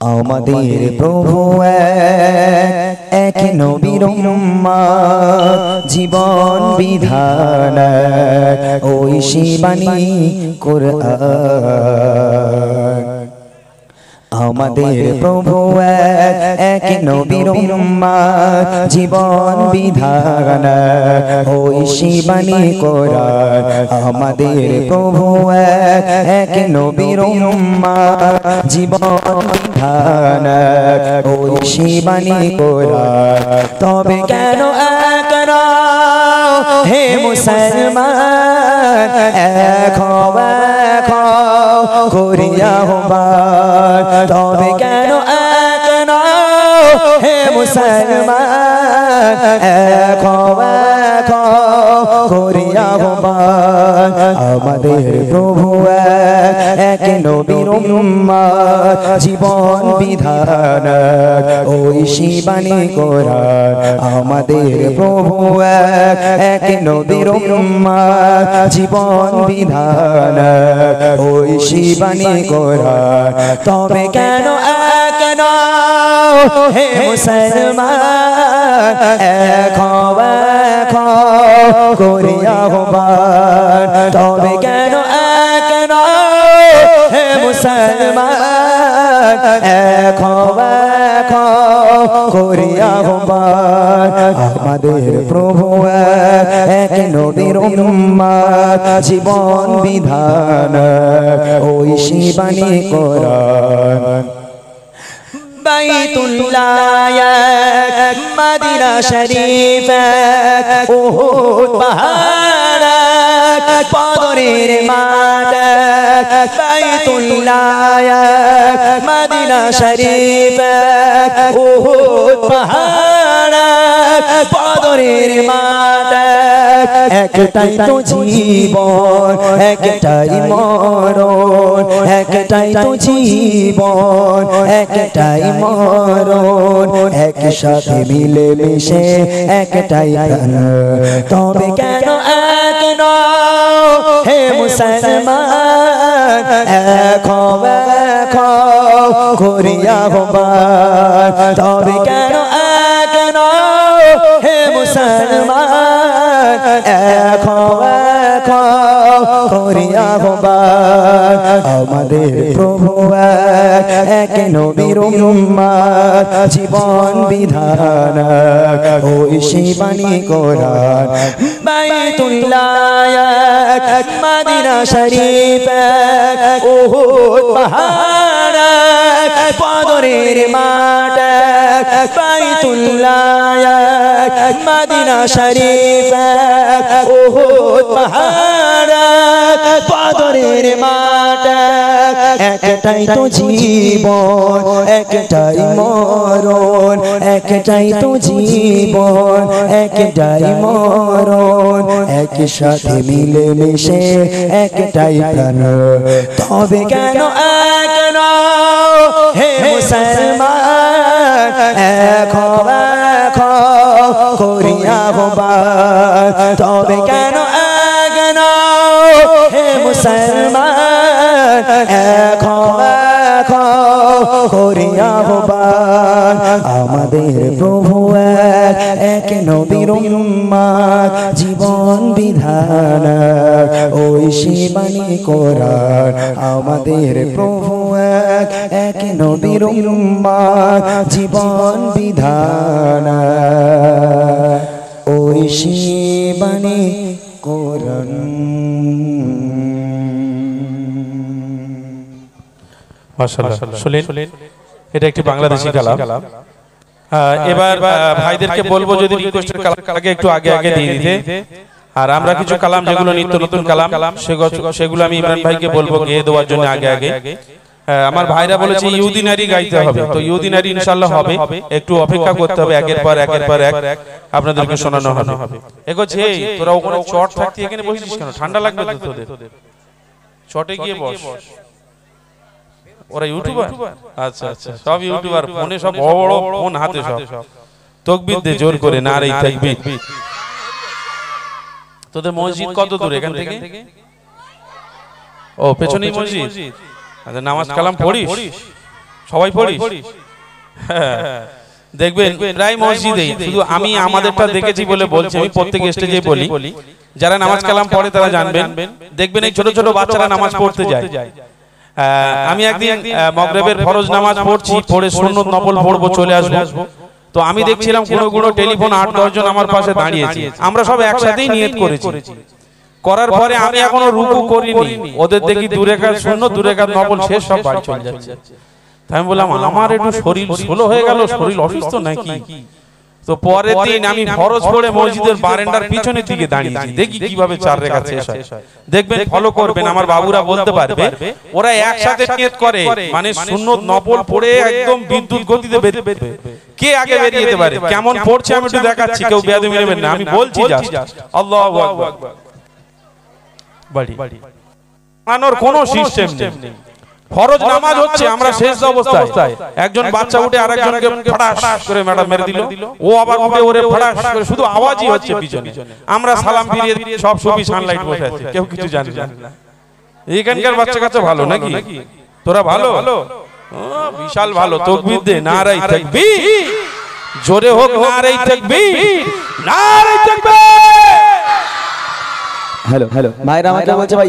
আমাদের প্রভু এক নবীর উম্মত জীবন বিধান ওই শিবানী কুরআন। আমাদের প্রভু এক নবীর উম্মত জীবন বিধান ওই শিবানী কুরআন। আমাদের প্রভু এক নবীর উম্মত জীবন বিধান ওই শিবানী কুরআন। তবে কেন এক হে মুসলমান এক করিয়া হবার। তবে কেন এক হে মুসলমান এক করিয়া হবার। আমাদের প্রভু এক নবীর উম্মত জীবন বিধান ওই শিবানী কুরআন। আমাদের প্রভু এক নবীর উম্মত জীবন বিধান ওই শিবানী কুরআন। তবে কেন এক হে মুসলমান এক করিয়া হবার। তবে কেন এক হে মুসলমান এক করিয়া হবার। আমাদের প্রভু এক নবীর উম্মত জীবন বিধান ওই শিবানী কুরআন। বাইতুল্লাহ মদিনা শরীফ উহুদ পাহাড় বদরের মাঠ। বাইতুল্লাহ মদিনা শরীফ উহুদ পাহাড় বদরের মাঠ। একটাই তো জীবন একটাই মরণ, একটাই তো জীবন একটাই মরণ, একসাথে মিলে মিশে একটাই প্রাণ। তবে কেন এক হে মুসলমান এক করিয়া হবার। তবে কেন এক হে মুসলমান এক করিয়া হবার। আমাদের প্রভু এক নবীর উম্মত জীবন বিধান ওই শিবানী কুরআন। বাইতুল্লাহ মদিনা শরীফ উহুদ পাহাড় বদরের মাঠ। বাইতুল্লাহ মদিনা শরীফ উহুদ পাহাড় বদরের মাঠ। একটাই তো জীবন একটাই মরণ, একটাই তো জীবন একটাই মরণ, একসাথে মিলে মিশে একটাই প্রাণ। তবে কেন এক হে মুসলমান এক করিয়া হবার। তবে কেন এক হে মুসলমান এক করিয়া হবার। আমাদের প্রভু এক নবীর উম্মত জীবন বিধান ওই শিবানী কুরআন। আমাদের প্রভু এক নবীর উম্মত জীবন বিধান ওই শিবানী কুরআন। মাশাআল্লাহ শুনলেন, এটা একটি বাংলাদেশী কালাম। এবার ভাইদেরকে বলবো যদি রিকোয়েস্টের কালামটাকে একটু আগে আগে দিয়ে দিতে। আর আমরা কিছু কালাম যেগুলো নিত্য নতুন কালাম সেগুলো আমি ইমরান ভাইকে বলবো গেয়ে দেওয়ার জন্য আগে আগে। আমার ভাইরা বলেছে ইহুদি নারী গাইতে হবে, তো ইহুদি নারী ইনশাআল্লাহ হবে, একটু অপেক্ষা করতে হবে। একের পর এক আপনাদেরকে শোনানো হবে। এগোচ্ছে তোরা ওখানে চট থাকতে এখানে বসিস কেন? ঠান্ডা লাগবে তো তোদের, চটে গিয়ে বস। ওরা ইউটিউবার? আচ্ছা আচ্ছা, সব ইউটিউবার, ফোনে সব বড় বড় ফোন হাতে, সব তাকবীর দে জোর করে, নারে তাকবীর। তোদের মসজিদ কত দূর এখান থেকে? ও পেছনেই মসজিদ। আচ্ছা নামাজ কালাম পড়িস? সবাই পড়িস? হ্যাঁ, দেখবেন প্রায় মসজিদে, শুধু আমি আমাদেরটা দেখেছি বলে বলছি, আমি প্রত্যেক স্টেজে বলি, যারা নামাজ কালাম পড়ে তারা জানবেন, দেখবেন এই ছোট ছোট বাচ্চারা নামাজ পড়তে যায়। আমি একদিন মাগরিবের ফরজ নামাজ পড়ছি, পড়ে সুন্নত নফল পড়বো, চলে আসবো। তো আমি দেখছিলাম কোনো কোনো টেলিফোন 8-10 জন আমার পাশে দাঁড়িয়েছে, আমরা সব একসাথেই নিয়ত করেছি। করার পরে আমি এখনো রুকু করিনি, ওদের দেখি 2 রাকাত সুন্নত 2 রাকাত নফল শেষ, সব বাড়ি চলে যাচ্ছে। আমি বললাম আমার একটু শরীর স্লো হয়ে গেল, শরীর অসুস্থ নাকি? তো পরের দিন আমি ফরজ পড়ে মসজিদের বারান্দার পিছনের দিকে দাঁড়িয়েছি, দেখি কিভাবে 4 রাকাত শেষ হয়। দেখবেন, ফলো করবেন, আমার বাবুরা বলতে পারবে, ওরা একসাথে নিয়ত করে, মানে সুন্নত নফল পড়ে একদম বিদ্যুৎ গতিতে বেরিয়ে, কে আগে বেরিয়ে যেতে পারে, কেমন পড়ছে আমি একটু দেখাচ্ছি, কেউ বেয়াদবি নেবেন না, আমি বলছি জাস্ট আল্লাহু আকবার। বাড়ি আনোর কোনো সিস্টেম নেই। ফরজ নামাজ হচ্ছে, আমরা শেষ অবস্থায় একজন বাচ্চা উঠে আরেকজনকে ফটাস করে ম্যাডাম মেরে দিল, ও আবার উঠে ওরে ফটাস করে, শুধু আওয়াজই হচ্ছে পিছনে, আমরা সালাম ফিরিয়ে দিয়ে সব সুফি সানলাইট বসে আছে, কেউ কিছু জানে না। এখানকার বাচ্চা কাচ্চা ভালো নাকি? তোরা ভালো? বিশাল ভালো। তাকবীর দে, নারায়ে তাকবীর, জোরে হোক নারায়ে তাকবীর, নারায়ে তাকবীর। হ্যালো, মায়েরা আমাকে বলছে ভাই